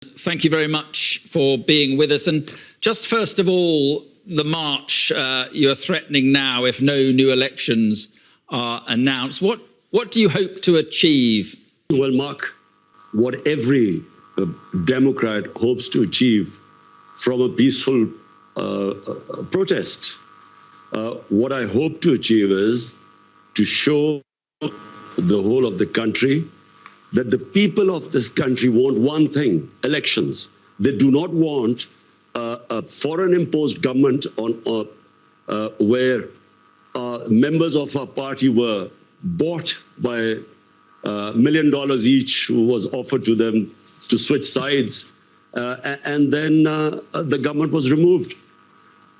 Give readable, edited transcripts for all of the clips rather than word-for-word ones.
Thank you very much for being with us. And just first of all, the march you're threatening now if no new elections are announced. What do you hope to achieve? Well, Mark, what every Democrat hopes to achieve from a peaceful protest. What I hope to achieve is to show the whole of the country that the people of this country want one thing: elections. They do not want a foreign-imposed government where members of our party were bought by $1 million each, who was offered to them to switch sides, and then the government was removed.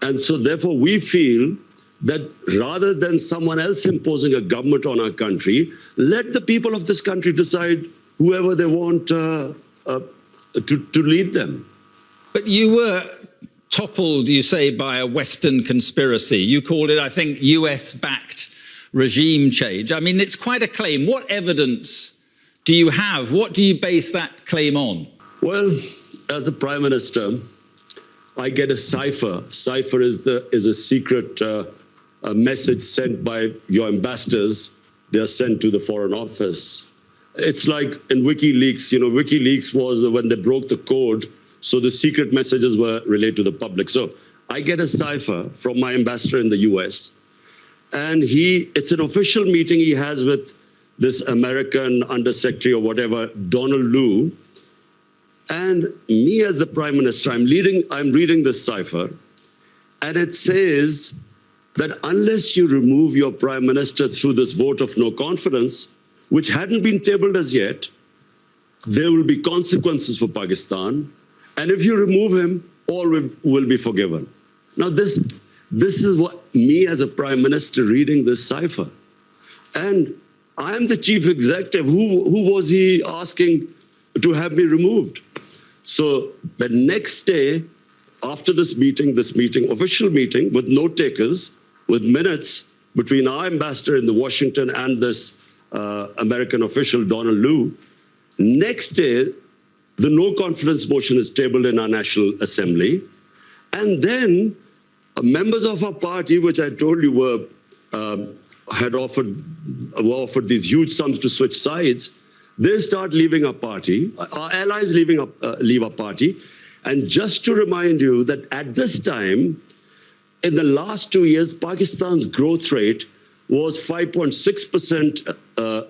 And so therefore we feel that rather than someone else imposing a government on our country, let the people of this country decide whoever they want to lead them. But you were toppled, you say, by a Western conspiracy. You called it, I think, US-backed regime change. I mean, it's quite a claim. What evidence do you have? What do you base that claim on? Well, as the Prime Minister, I get a cipher. Cipher is a secret a message sent by your ambassadors. They are sent to the Foreign Office. It's like in WikiLeaks. WikiLeaks was when they broke the code, so the secret messages were relayed to the public. So I get a cipher from my ambassador in the US, and it's an official meeting he has with this American undersecretary or whatever, Donald Lu. And me as the Prime Minister, I'm reading this cipher, and it says that unless you remove your Prime Minister through this vote of no confidence, which hadn't been tabled as yet, there will be consequences for Pakistan. And if you remove him, all will be forgiven. Now, this is what me as a Prime Minister reading this cipher. And I am the chief executive. Who was he asking to have me removed? So the next day, after this meeting, official meeting with note takers, with minutes between our ambassador in Washington and this American official, Donald Lu, next day, the no confidence motion is tabled in our National Assembly. And then members of our party, which I told you were offered these huge sums to switch sides, they start leaving our party. Our allies leave our party. And just to remind you that at this time, in the last 2 years, Pakistan's growth rate was 5.6%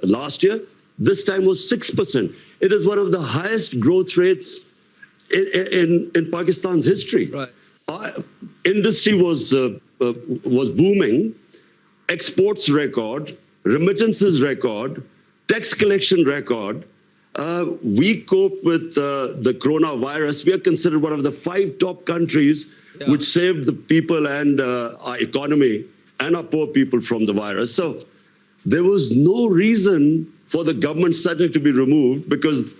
last year. This time was 6%. It is one of the highest growth rates in Pakistan's history. Right. Our industry was booming, exports record, remittances record, tax collection record. We cope with the coronavirus. We are considered one of the 5 top countries which saved the people and our economy and our poor people from the virus. So there was no reason for the government suddenly to be removed, because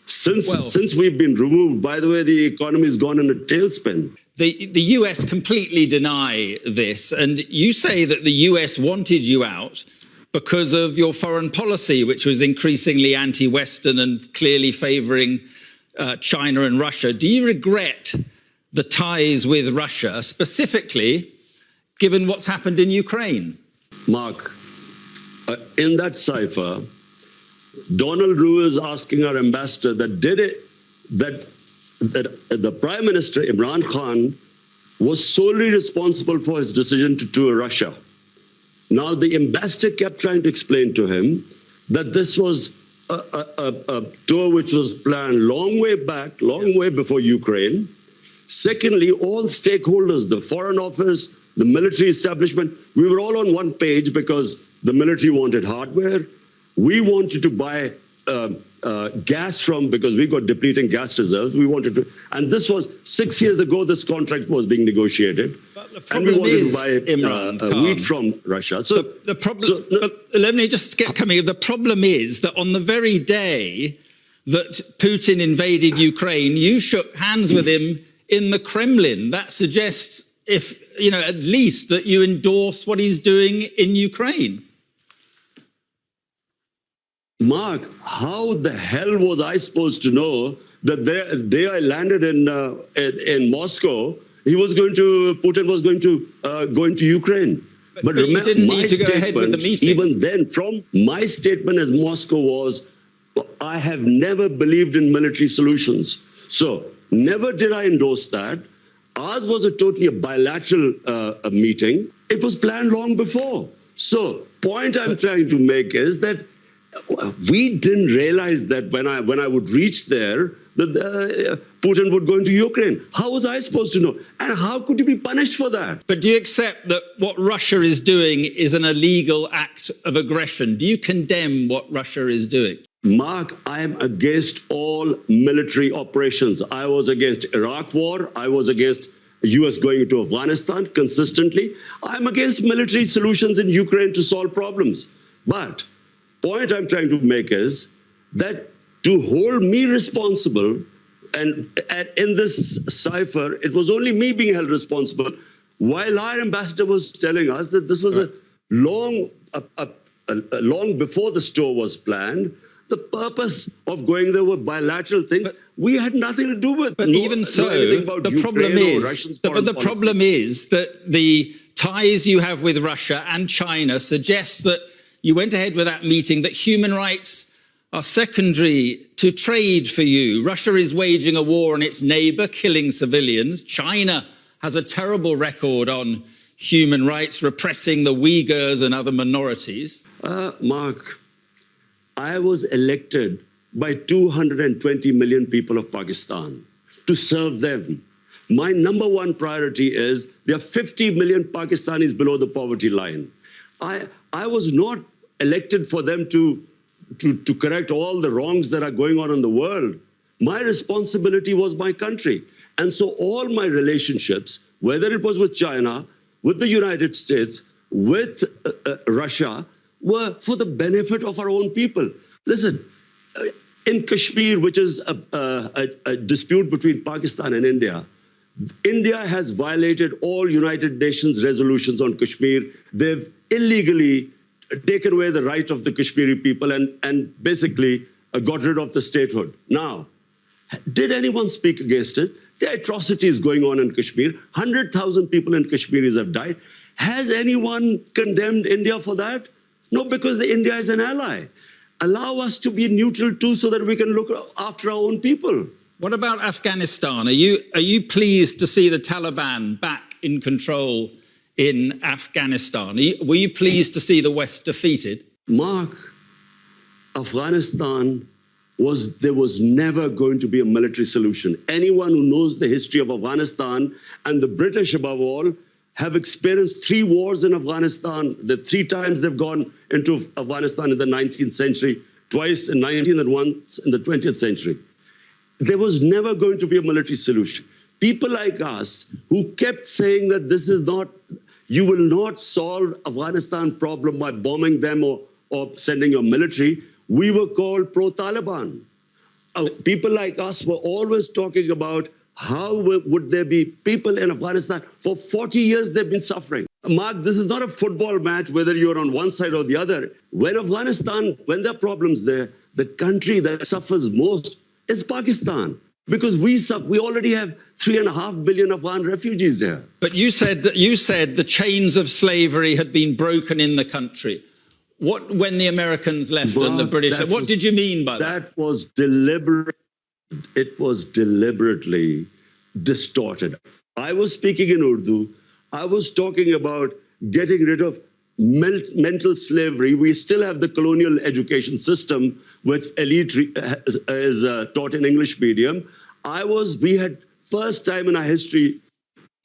since we've been removed, by the way, the economy has gone in a tailspin. The US completely deny this, and you say that the US wanted you out because of your foreign policy, which was increasingly anti-Western and clearly favouring China and Russia. Do you regret the ties with Russia, specifically given what's happened in Ukraine? Mark, in that cipher, Donald Lu is asking our ambassador that the Prime Minister, Imran Khan, was solely responsible for his decision to tour Russia. Now, the ambassador kept trying to explain to him that this was a tour which was planned long way back, long way before Ukraine. Secondly, all stakeholders, the Foreign Office, the military establishment, we were all on one page because the military wanted hardware. We wanted to buy gas because we got depleting gas reserves. We wanted to, and this was 6 years ago, this contract was being negotiated. And we wanted to buy wheat from Russia. So the problem, let me just get coming. The problem is that on the very day that Putin invaded Ukraine, you shook hands with him in the Kremlin. That suggests, at least that you endorse what he's doing in Ukraine. Mark, how the hell was I supposed to know the day I landed in Moscow, Putin was going to go into Ukraine. But you didn't need to go ahead with the meeting. Even then, from my statement as Moscow was, I have never believed in military solutions. So never did I endorse that. Ours was a bilateral meeting. It was planned long before. So point I'm trying to make is that we didn't realize that when I would reach there, that Putin would go into Ukraine. How was I supposed to know? And how could you be punished for that? But do you accept that what Russia is doing is an illegal act of aggression? Do you condemn what Russia is doing? Mark, I am against all military operations. I was against Iraq war. I was against the US going into Afghanistan consistently. I'm against military solutions in Ukraine to solve problems. But point I'm trying to make is that to hold me responsible, and in this cipher, it was only me being held responsible, while our ambassador was telling us that this was a long before the tour was planned. The purpose of going there were bilateral things we had nothing to do with. But even so, the problem is that the ties you have with Russia and China suggest that you went ahead with that meeting, that human rights are secondary to trade for you. Russia is waging a war on its neighbor, killing civilians. China has a terrible record on human rights, repressing the Uyghurs and other minorities. Mark, I was elected by 220 million people of Pakistan to serve them. My number one priority is there are 50 million Pakistanis below the poverty line. I was not elected for them to correct all the wrongs that are going on in the world. My responsibility was my country. And so all my relationships, whether it was with China, with the United States, with Russia, were for the benefit of our own people. Listen, in Kashmir, which is a dispute between Pakistan and India, India has violated all United Nations resolutions on Kashmir. They've illegally taken away the right of the Kashmiri people and basically got rid of the statehood. Now, did anyone speak against it? The atrocities going on in Kashmir, 100,000 people in Kashmir have died. Has anyone condemned India for that? No, because India is an ally. Allow us to be neutral too so that we can look after our own people. What about Afghanistan? Are you pleased to see the Taliban back in control in Afghanistan? Were you pleased to see the West defeated? Mark, Afghanistan there was never going to be a military solution. Anyone who knows the history of Afghanistan, and the British above all, have experienced 3 wars in Afghanistan. The 3 times they've gone into Afghanistan in the 19th century, twice in 19th and once in the 20th century. There was never going to be a military solution. People like us who kept saying that this is not, you will not solve Afghanistan problem by bombing them or sending your military, we were called pro-Taliban. People like us were always talking about how would there be people in Afghanistan? For 40 years, they've been suffering. Mark, this is not a football match, whether you're on one side or the other. When there are problems there, the country that suffers most is Pakistan. Because we already have 3.5 billion Afghan refugees there. But you said the chains of slavery had been broken in the country. When the Americans left and the British, what did you mean by that? That was deliberate. It was deliberately distorted. I was speaking in Urdu. I was talking about getting rid of mental slavery. We still have the colonial education system with elite is taught in English medium. We had first time in our history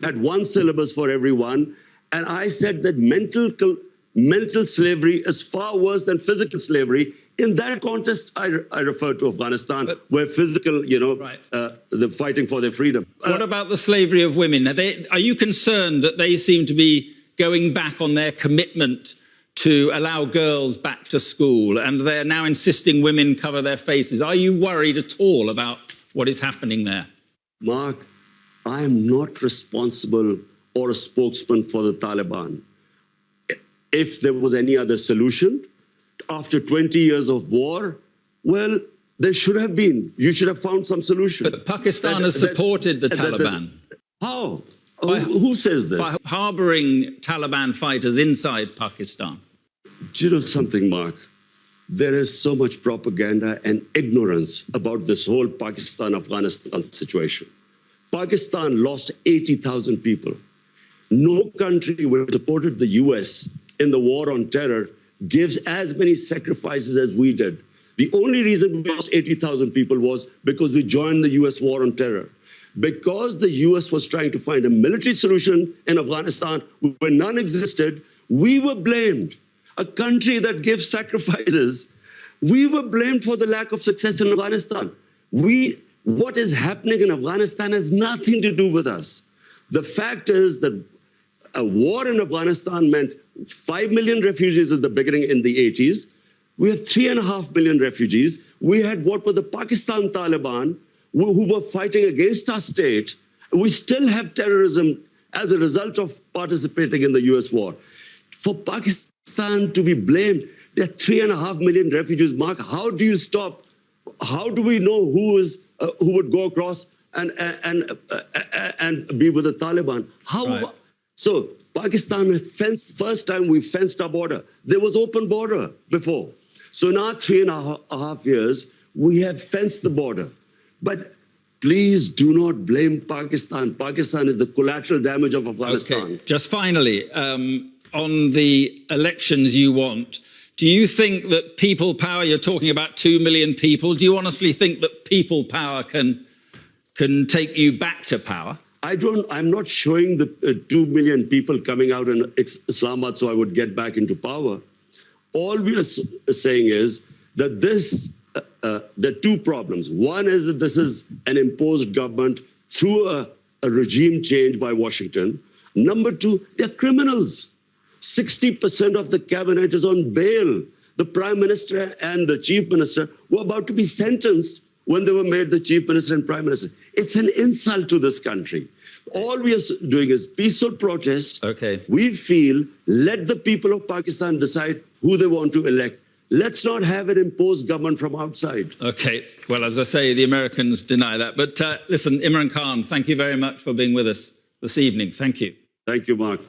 had one syllabus for everyone. And I said that mental slavery is far worse than physical slavery. In that context, I refer to Afghanistan, where physical, they're fighting for their freedom. What about the slavery of women? Are you concerned that they seem to be going back on their commitment to allow girls back to school, and they're now insisting women cover their faces? Are you worried at all about what is happening there? Mark, I am not responsible or a spokesman for the Taliban. If there was any other solution, after 20 years of war, well, There should have been. You should have found some solution. But Pakistan has supported the Taliban. How? Who says this? By harbouring Taliban fighters inside Pakistan. Do you know something, Mark? There is so much propaganda and ignorance about this whole Pakistan-Afghanistan situation. Pakistan lost 80,000 people. No country which supported the US in the war on terror gives as many sacrifices as we did. The only reason we lost 80,000 people was because we joined the US war on terror. Because the US was trying to find a military solution in Afghanistan where none existed, we were blamed. A country that gives sacrifices, we were blamed for the lack of success in Afghanistan. What is happening in Afghanistan has nothing to do with us. The fact is that a war in Afghanistan meant 5 million refugees at the beginning in the 80s. We have 3.5 million refugees. We had what were the Pakistan Taliban who were fighting against our state. We still have terrorism as a result of participating in the US war. For Pakistan to be blamed, there are 3.5 million refugees. Mark, how do you stop? How do we know who would go across and be with the Taliban? How? Right. So Pakistan fenced, first time we fenced our border. There was open border before. So now 3.5 years, we have fenced the border. But please do not blame Pakistan. Pakistan is the collateral damage of Afghanistan. Okay. Just finally, on the elections you want, do you think that people power, you're talking about 2 million people, do you honestly think that people power can take you back to power? I'm not showing the 2 million people coming out in Islamabad so I would get back into power. All we are saying is that there are two problems. One is that this is an imposed government through a regime change by Washington. Number two, they're criminals. 60% of the cabinet is on bail. The prime minister and the chief minister were about to be sentenced when they were made the chief minister and prime minister. It's an insult to this country. All we are doing is peaceful protest. Okay. We feel, let the people of Pakistan decide who they want to elect. Let's not have an imposed government from outside. Okay. Well, as I say, the Americans deny that. But listen, Imran Khan, thank you very much for being with us this evening. Thank you. Thank you, Mark.